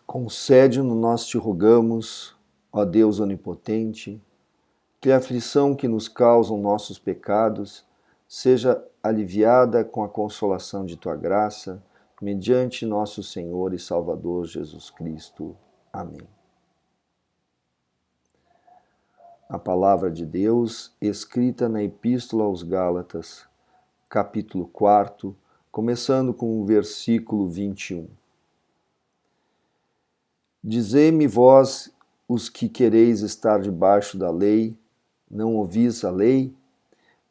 Concede-nos, nós te rogamos, ó Deus onipotente, que a aflição que nos causam nossos pecados seja aliviada com a consolação de tua graça, mediante nosso Senhor e Salvador Jesus Cristo. Amém. A palavra de Deus, escrita na Epístola aos Gálatas, capítulo 4, começando com o versículo 21. Dizei-me vós, os que quereis estar debaixo da lei, não ouvis a lei?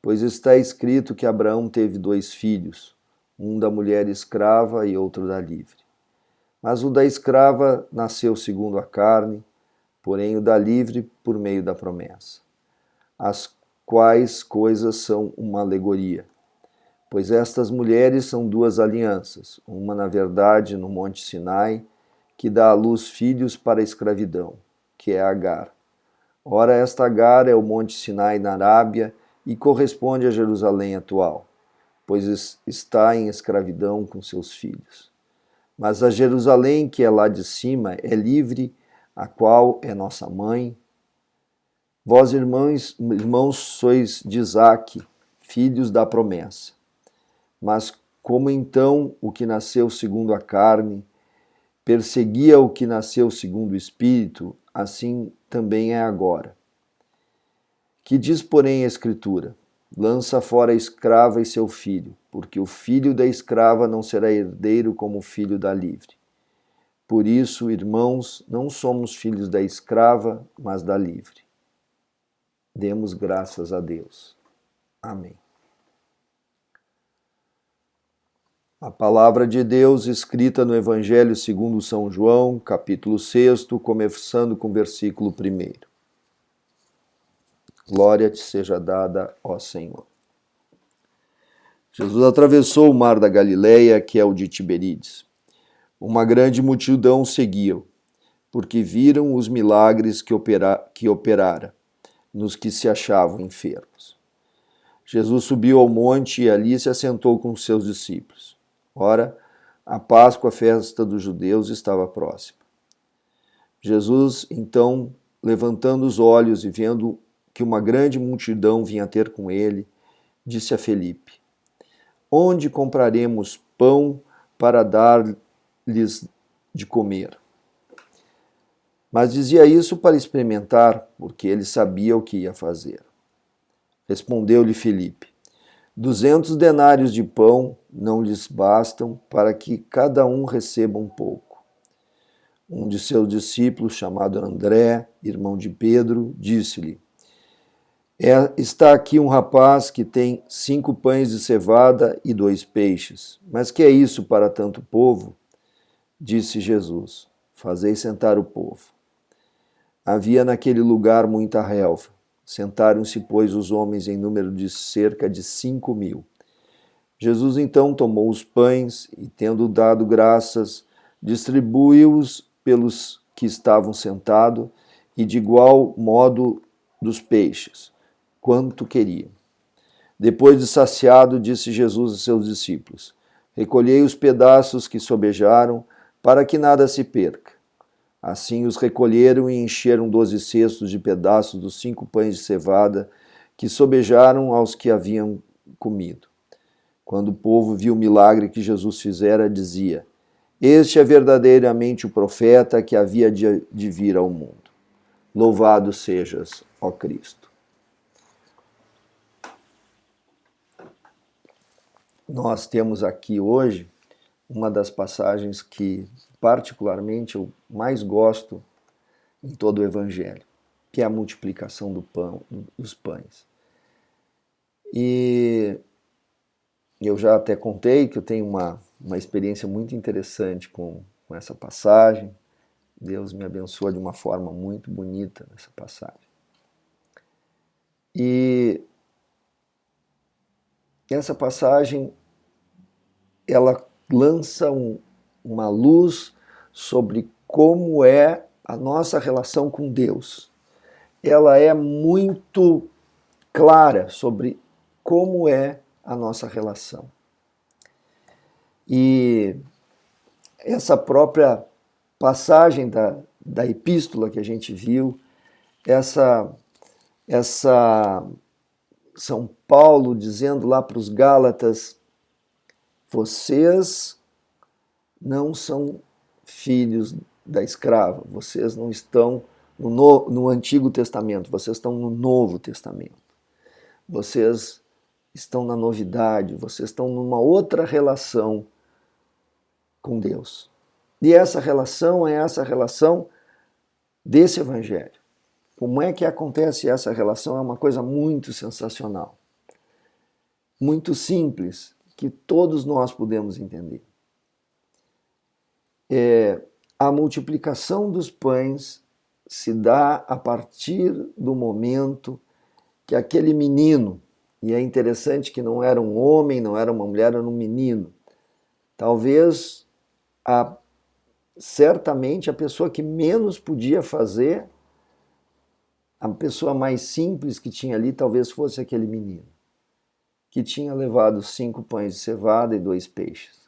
Pois está escrito que Abraão teve 2 filhos, um da mulher escrava e outro da livre. Mas o da escrava nasceu segundo a carne, porém o da livre por meio da promessa. As quais coisas são uma alegoria. Pois estas mulheres são 2 alianças, uma na verdade no monte Sinai, que dá à luz filhos para a escravidão, que é Agar. Ora, esta Agar é o monte Sinai na Arábia e corresponde a Jerusalém atual, pois está em escravidão com seus filhos. Mas a Jerusalém, que é lá de cima, é livre, a qual é nossa mãe. Vós, irmãos, sois de Isaque, filhos da promessa. Mas como então o que nasceu segundo a carne perseguia o que nasceu segundo o Espírito, assim também é agora. Que diz, porém, a Escritura? Lança fora a escrava e seu filho, porque o filho da escrava não será herdeiro como o filho da livre. Por isso, irmãos, não somos filhos da escrava, mas da livre. Demos graças a Deus. Amém. A palavra de Deus escrita no Evangelho segundo São João, capítulo 6, começando com o versículo 1. Glória te seja dada, ó Senhor. Jesus atravessou o mar da Galileia, que é o de Tiberíades. Uma grande multidão seguia-o, porque viram os milagres que operara nos que se achavam enfermos. Jesus subiu ao monte e ali se assentou com os seus discípulos. Ora, a Páscoa, a festa dos judeus, estava próxima. Jesus, então, levantando os olhos e vendo que uma grande multidão vinha ter com ele, disse a Felipe: Onde compraremos pão para dar-lhes de comer? Mas dizia isso para experimentar, porque ele sabia o que ia fazer. Respondeu-lhe Felipe: 200 denários de pão não lhes bastam para que cada um receba um pouco. Um de seus discípulos, chamado André, irmão de Pedro, disse-lhe: Está aqui um rapaz que tem 5 pães de cevada e 2 peixes. Mas que é isso para tanto povo? Disse Jesus: Fazei sentar o povo. Havia naquele lugar muita relva. Sentaram-se, pois, os homens em número de cerca de 5.000. Jesus então tomou os pães e, tendo dado graças, distribuiu-os pelos que estavam sentados e de igual modo dos peixes, quanto queriam. Depois de saciado, disse Jesus a seus discípulos: Recolhei os pedaços que sobejaram, para que nada se perca. Assim os recolheram e encheram 12 cestos de pedaços dos 5 pães de cevada que sobejaram aos que haviam comido. Quando o povo viu o milagre que Jesus fizera, dizia: Este é verdadeiramente o profeta que havia de vir ao mundo. Louvado sejas, ó Cristo. Nós temos aqui hoje uma das passagens que particularmente eu mais gosto em todo o Evangelho, que é a multiplicação do pão, dos pães. E eu já até contei que eu tenho uma experiência muito interessante com essa passagem. Deus me abençoa de uma forma muito bonita nessa passagem. E essa passagem, ela lança uma luz sobre como é a nossa relação com Deus. Ela é muito clara sobre como é a nossa relação. E essa própria passagem da epístola que a gente viu, essa São Paulo dizendo lá para os Gálatas: vocês não são filhos da escrava, vocês não estão no Antigo Testamento, vocês estão no Novo Testamento. Vocês estão na novidade, vocês estão numa outra relação com Deus. E essa relação é essa relação desse Evangelho. Como é que acontece essa relação? É uma coisa muito sensacional, muito simples, que todos nós podemos entender. A multiplicação dos pães se dá a partir do momento que aquele menino, e é interessante que não era um homem, não era uma mulher, era um menino, talvez, certamente, a pessoa que menos podia fazer, a pessoa mais simples que tinha ali, talvez fosse aquele menino, que tinha levado 5 pães de cevada e 2 peixes.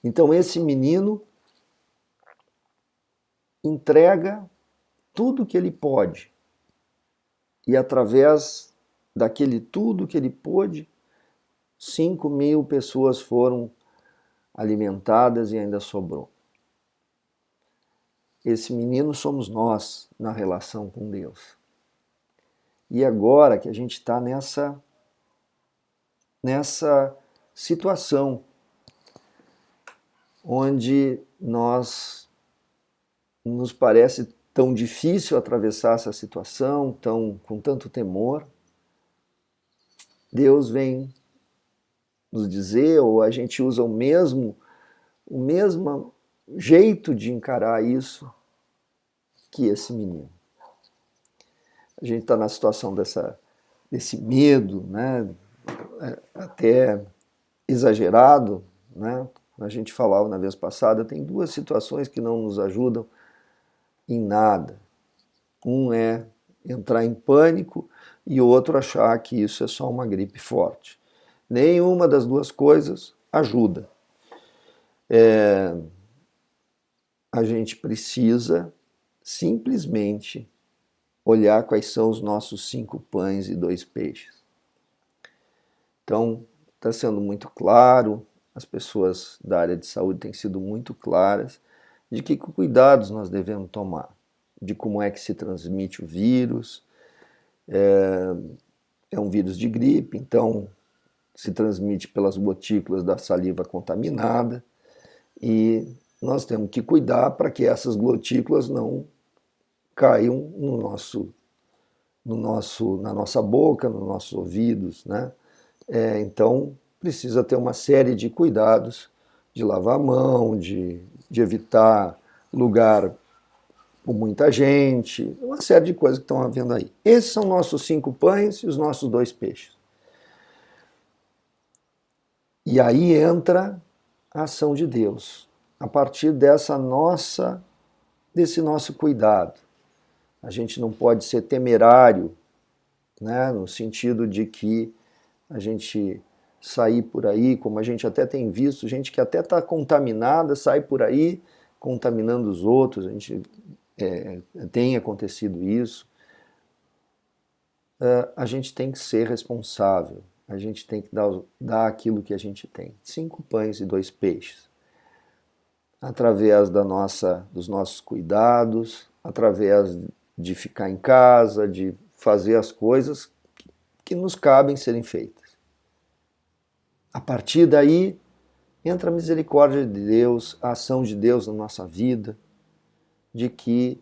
Então esse menino entrega tudo que ele pode, e através daquele tudo que ele pôde, 5.000 pessoas foram alimentadas e ainda sobrou. Esse menino somos nós na relação com Deus. E agora que a gente está nessa situação onde nos parece tão difícil atravessar essa situação, com tanto temor, Deus vem nos dizer, ou a gente usa o mesmo jeito de encarar isso que esse menino. A gente está na situação desse medo, né, até exagerado, né? A gente falava na vez passada, tem 2 situações que não nos ajudam em nada. Um é entrar em pânico e o outro achar que isso é só uma gripe forte. Nenhuma das 2 coisas ajuda. A gente precisa simplesmente olhar quais são os nossos 5 pães e 2 peixes. Então, está sendo muito claro, as pessoas da área de saúde têm sido muito claras de que cuidados nós devemos tomar, de como é que se transmite o vírus. É um vírus de gripe, então se transmite pelas gotículas da saliva contaminada, e nós temos que cuidar para que essas gotículas não caiam na nossa boca, nos nossos ouvidos, né? Então precisa ter uma série de cuidados, de lavar a mão, de evitar lugar com muita gente, uma série de coisas que estão havendo aí. Esses são nossos 5 pães e os nossos 2 peixes. E aí entra a ação de Deus, a partir desse nosso cuidado. A gente não pode ser temerário, né, no sentido de que a gente sair por aí, como a gente até tem visto, gente que até está contaminada, sai por aí contaminando os outros, a gente tem acontecido isso. A gente tem que ser responsável, a gente tem que dar aquilo que a gente tem. 5 pães e 2 peixes. Através dos nossos cuidados, através de ficar em casa, de fazer as coisas que nos cabem serem feitas. A partir daí, entra a misericórdia de Deus, a ação de Deus na nossa vida, de que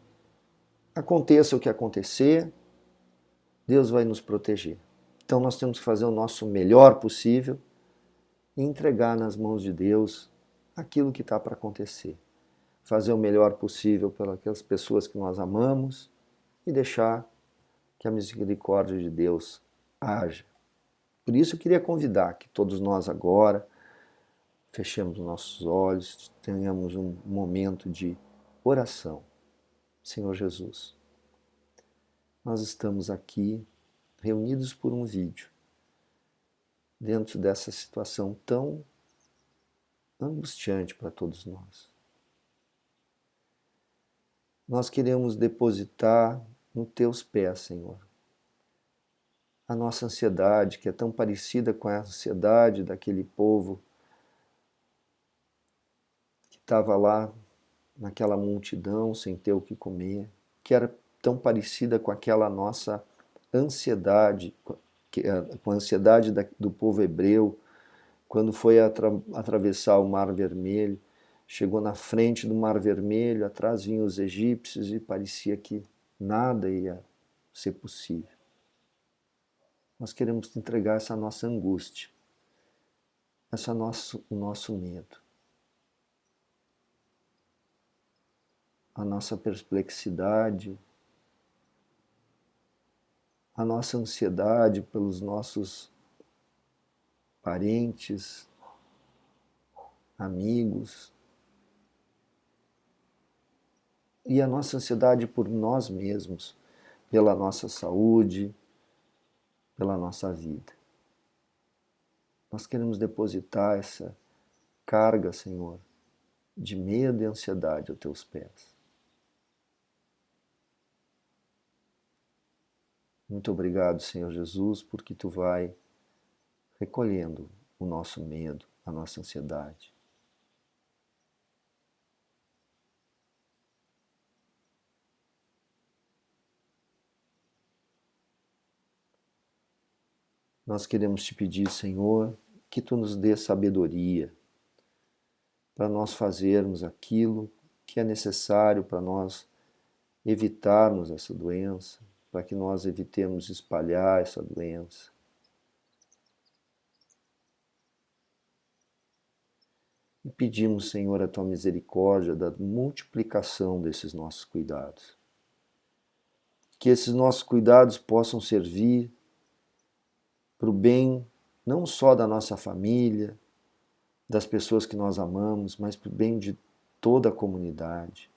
aconteça o que acontecer, Deus vai nos proteger. Então nós temos que fazer o nosso melhor possível e entregar nas mãos de Deus aquilo que está para acontecer. Fazer o melhor possível pelas pessoas que nós amamos e deixar que a misericórdia de Deus haja. Por isso eu queria convidar que todos nós agora fechemos os nossos olhos, tenhamos um momento de oração. Senhor Jesus, nós estamos aqui reunidos por um vídeo, dentro dessa situação tão angustiante para todos nós. Nós queremos depositar nos teus pés, Senhor, a nossa ansiedade, que é tão parecida com a ansiedade daquele povo que estava lá naquela multidão sem ter o que comer, que era tão parecida com aquela nossa ansiedade, com a ansiedade do povo hebreu, quando foi atravessar o Mar Vermelho, chegou na frente do Mar Vermelho, atrás vinham os egípcios e parecia que nada ia ser possível. Nós queremos te entregar essa nossa angústia, o nosso medo, a nossa perplexidade, a nossa ansiedade pelos nossos parentes, amigos, e a nossa ansiedade por nós mesmos, pela nossa saúde, pela nossa vida. Nós queremos depositar essa carga, Senhor, de medo e ansiedade aos teus pés. Muito obrigado, Senhor Jesus, porque tu vai recolhendo o nosso medo, a nossa ansiedade. Nós queremos te pedir, Senhor, que tu nos dê sabedoria para nós fazermos aquilo que é necessário para nós evitarmos essa doença, para que nós evitemos espalhar essa doença. E pedimos, Senhor, a tua misericórdia da multiplicação desses nossos cuidados. Que esses nossos cuidados possam servir para o bem não só da nossa família, das pessoas que nós amamos, mas para o bem de toda a comunidade,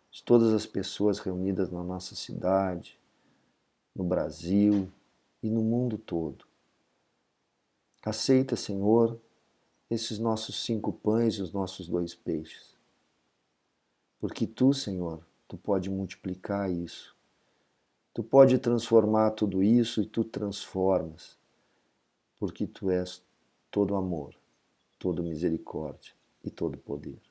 de todas as pessoas reunidas na nossa cidade, no Brasil e no mundo todo. Aceita, Senhor, esses nossos 5 pães e os nossos 2 peixes. Porque tu, Senhor, tu pode multiplicar isso. Tu pode transformar tudo isso e tu transformas. Porque tu és todo amor, todo misericórdia e todo poder.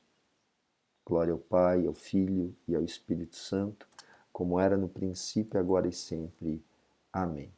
Glória ao Pai, ao Filho e ao Espírito Santo, como era no princípio, agora e sempre. Amém.